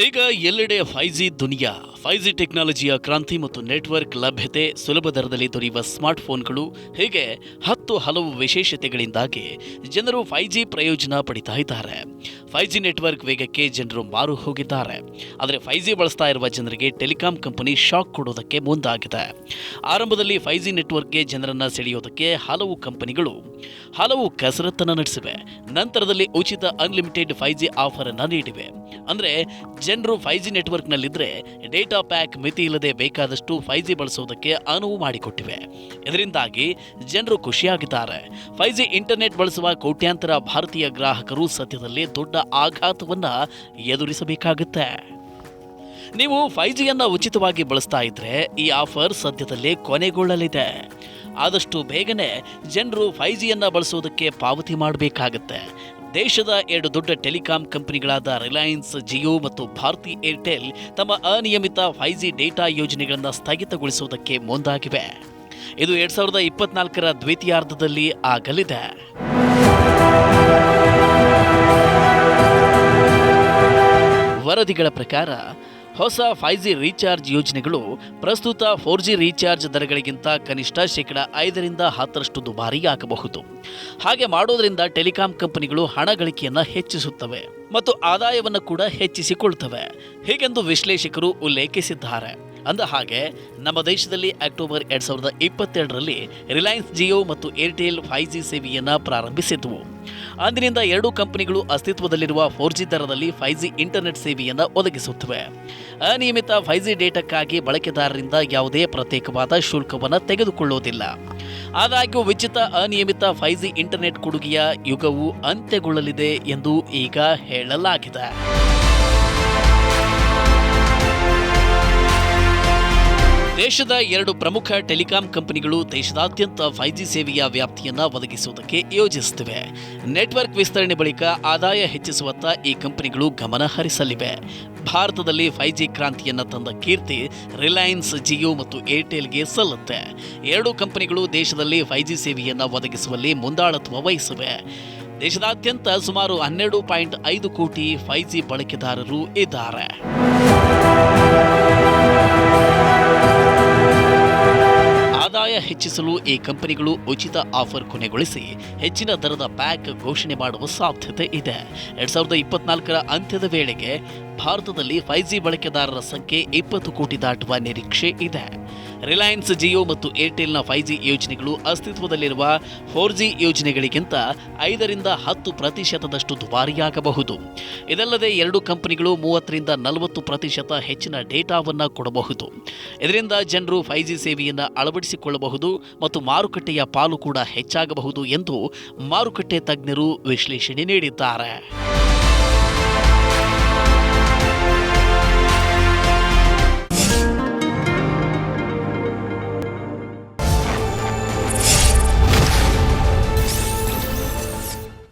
ಈಗ ಎಲ್ಲೆಡೆ 5G ದುನಿಯಾ 5G ಟೆಕ್ನಾಲಜಿಯ ಕ್ರಾಂತಿ ಮತ್ತು ನೆಟ್ವರ್ಕ್ ಲಭ್ಯತೆ ಸುಲಭ ದರದಲ್ಲಿ ದೊರೆಯುವ ಸ್ಮಾರ್ಟ್ಫೋನ್ಗಳು ಹೀಗೆ ಹಲವು ವಿಶೇಷತೆಗಳಿಂದಾಗಿ ಜನರು 5G ಪ್ರಯೋಜನ ಪಡಿತಾ ಇದ್ದಾರೆ. 5G ನೆಟ್ವರ್ಕ್ ವೇಗಕ್ಕೆ ಜನರು ಮಾರು ಹೋಗಿದ್ದಾರೆ. ಆದರೆ 5G ಬಳಸ್ತಾ ಇರುವ ಜನರಿಗೆ ಟೆಲಿಕಾಂ ಕಂಪನಿ ಶಾಕ್ ಕೊಡೋದಕ್ಕೆ ಮುಂದಾಗಿದೆ. ಆರಂಭದಲ್ಲಿ 5G ನೆಟ್ವರ್ಕ್ಗೆ ಜನರನ್ನ ಸೆಳೆಯೋದಕ್ಕೆ ಹಲವು ಕಂಪನಿಗಳು ಹಲವು ಕಸರತ್ತನ್ನು ನಡೆಸಿವೆ. ನಂತರದಲ್ಲಿ ಉಚಿತ ಅನ್ಲಿಮಿಟೆಡ್ 5G ಆಫರ್ ಅನ್ನು ನೀಡಿವೆ. ಅಂದ್ರೆ ಜನರು 5G ನೆಟ್ವರ್ಕ್ನಲ್ಲಿದ್ದರೆ ಡೇಟಾ ಪ್ಯಾಕ್ ಮಿತಿ ಇಲ್ಲದೆ ಬೇಕಾದಷ್ಟು 5G ಬಳಸೋದಕ್ಕೆ ಅನುವು ಮಾಡಿಕೊಟ್ಟಿವೆ. ಇದರಿಂದಾಗಿ ಜನರು ಖುಷಿಯಾಗಿದ್ದಾರೆ. 5G ಇಂಟರ್ನೆಟ್ ಬಳಸುವ ಕೋಟ್ಯಾಂತರ ಭಾರತೀಯ ಗ್ರಾಹಕರು ಸದ್ಯದಲ್ಲೇ ದೊಡ್ಡ ಆಘಾತವನ್ನ ಎದುರಿಸಬೇಕಾಗುತ್ತೆ. ನೀವು 5Gಯನ್ನು ಉಚಿತವಾಗಿ ಬಳಸ್ತಾ ಇದ್ರೆ ಈ ಆಫರ್ ಸದ್ಯದಲ್ಲೇ ಕೊನೆಗೊಳ್ಳಲಿದೆ. ಆದಷ್ಟು ಬೇಗನೆ ಜನರು 5Gಯನ್ನು ಬಳಸೋದಕ್ಕೆ ಪಾವತಿ ಮಾಡಬೇಕಾಗುತ್ತೆ. ದೇಶದ 2 ದೊಡ್ಡ ಟೆಲಿಕಾಂ ಕಂಪನಿಗಳಾದ ರಿಲಯನ್ಸ್ ಜಿಯೋ ಮತ್ತು ಭಾರತಿ ಏರ್ಟೆಲ್ ತಮ್ಮ ಅನಿಯಮಿತ 5G ಡೇಟಾ ಯೋಜನೆಗಳನ್ನು ಸ್ಥಗಿತಗೊಳಿಸುವುದಕ್ಕೆ ಮುಂದಾಗಿವೆ. ಇದು 2024ರ ದ್ವಿತೀಯಾರ್ಧದಲ್ಲಿ ಆಗಲಿದೆ. ವರದಿಗಳ ಪ್ರಕಾರ ಹೊಸ 5G ರೀಚಾರ್ಜ್ ಯೋಜನೆಗಳು ಪ್ರಸ್ತುತ 4G ರೀಚಾರ್ಜ್ ದರಗಳಿಗಿಂತ ಕನಿಷ್ಠ 5% 10% ದುಬಾರಿಯಾಗಬಹುದು. ಹಾಗೆ ಮಾಡೋದ್ರಿಂದ ಟೆಲಿಕಾಂ ಕಂಪನಿಗಳು ಹಣ ಗಳಿಕೆಯನ್ನು ಹೆಚ್ಚಿಸುತ್ತವೆ ಮತ್ತು ಆದಾಯವನ್ನು ಕೂಡ ಹೆಚ್ಚಿಸಿಕೊಳ್ತವೆ ಹೀಗೆಂದು ವಿಶ್ಲೇಷಕರು ಉಲ್ಲೇಖಿಸಿದ್ದಾರೆ. ಅಂದ ಹಾಗೆ ನಮ್ಮ ದೇಶದಲ್ಲಿ ಅಕ್ಟೋಬರ್ 2022ರಲ್ಲಿ ರಿಲಯನ್ಸ್ ಜಿಯೋ ಮತ್ತು ಏರ್ಟೆಲ್ 5G ಸೇವೆಯನ್ನು ಪ್ರಾರಂಭಿಸಿದ್ವು. ಅಂದಿನಿಂದ 2 ಕಂಪನಿಗಳು ಅಸ್ತಿತ್ವದಲ್ಲಿರುವ 4G ದರದಲ್ಲಿ 5G ಇಂಟರ್ನೆಟ್ ಸೇವೆಯನ್ನು ಒದಗಿಸುತ್ತವೆ. ಅನಿಯಮಿತ 5G ಡೇಟಾಕ್ಕಾಗಿ ಬಳಕೆದಾರರಿಂದ ಯಾವುದೇ ಪ್ರತ್ಯೇಕವಾದ ಶುಲ್ಕವನ್ನು ತೆಗೆದುಕೊಳ್ಳುವುದಿಲ್ಲ. ಆದಾಗ್ಯೂ ಉಚಿತ ಅನಿಯಮಿತ 5G ಇಂಟರ್ನೆಟ್ ಕೊಡುಗೆಯ ಯುಗವು ಅಂತ್ಯಗೊಳ್ಳಲಿದೆ ಎಂದು ಈಗ ಹೇಳಲಾಗಿದೆ. ದೇಶದ 2 ಪ್ರಮುಖ ಟೆಲಿಕಾಂ ಕಂಪನಿಗಳು ದೇಶದಾದ್ಯಂತ 5G ಸೇವೆಯ ವ್ಯಾಪ್ತಿಯನ್ನು ಒದಗಿಸುವುದಕ್ಕೆ ಯೋಜಿಸುತ್ತಿವೆ. ನೆಟ್ವರ್ಕ್ ವಿಸ್ತರಣೆ ಬಳಿಕ ಆದಾಯ ಹೆಚ್ಚಿಸುವತ್ತ ಈ ಕಂಪನಿಗಳು ಗಮನ ಹರಿಸಲಿವೆ. ಭಾರತದಲ್ಲಿ 5G ಕ್ರಾಂತಿಯನ್ನು ತಂದ ಕೀರ್ತಿ ರಿಲಯನ್ಸ್ ಜಿಯೋ ಮತ್ತು ಏರ್ಟೆಲ್ಗೆ ಸಲ್ಲುತ್ತೆ. 2 ಕಂಪನಿಗಳು ದೇಶದಲ್ಲಿ 5G ಸೇವೆಯನ್ನು ಒದಗಿಸುವಲ್ಲಿ ಮುಂದಾಳತ್ವ ವಹಿಸಿವೆ. ದೇಶದಾದ್ಯಂತ ಸುಮಾರು 12.5 ಕೋಟಿ 5G ಬಳಕೆದಾರರು ಇದ್ದಾರೆ. ಆದಾಯ ಹೆಚ್ಚಿಸಲು ಈ ಕಂಪನಿಗಳು ಉಚಿತ ಆಫರ್ ಕೊನೆಗೊಳಿಸಿ ಹೆಚ್ಚಿನ ದರದ ಪ್ಯಾಕ್ ಘೋಷಣೆ ಮಾಡುವ ಸಾಧ್ಯತೆ ಇದೆ. 2024ರ ಅಂತ್ಯದ ವೇಳೆಗೆ ಭಾರತದಲ್ಲಿ 5G ಬಳಕೆದಾರರ ಸಂಖ್ಯೆ 20 ಕೋಟಿ ದಾಟುವ ನಿರೀಕ್ಷೆ ಇದೆ. ರಿಲಯನ್ಸ್ ಜಿಯೋ ಮತ್ತು ಏರ್ಟೆಲ್ನ 5G ಯೋಜನೆಗಳು ಅಸ್ತಿತ್ವದಲ್ಲಿರುವ 4G ಯೋಜನೆಗಳಿಗಿಂತ 5-10% ದುಬಾರಿಯಾಗಬಹುದು. ಇದಲ್ಲದೆ 2 ಕಂಪನಿಗಳು 30-40% ಹೆಚ್ಚಿನ ಡೇಟಾವನ್ನು ಕೊಡಬಹುದು. ಇದರಿಂದ ಜನರು 5G ಸೇವೆಯನ್ನು ಅಳವಡಿಸಿಕೊಳ್ಳಬಹುದು ಮತ್ತು ಮಾರುಕಟ್ಟೆಯ ಪಾಲು ಕೂಡ ಹೆಚ್ಚಾಗಬಹುದು ಎಂದು ಮಾರುಕಟ್ಟೆ ತಜ್ಞರು ವಿಶ್ಲೇಷಣೆ ನೀಡಿದ್ದಾರೆ.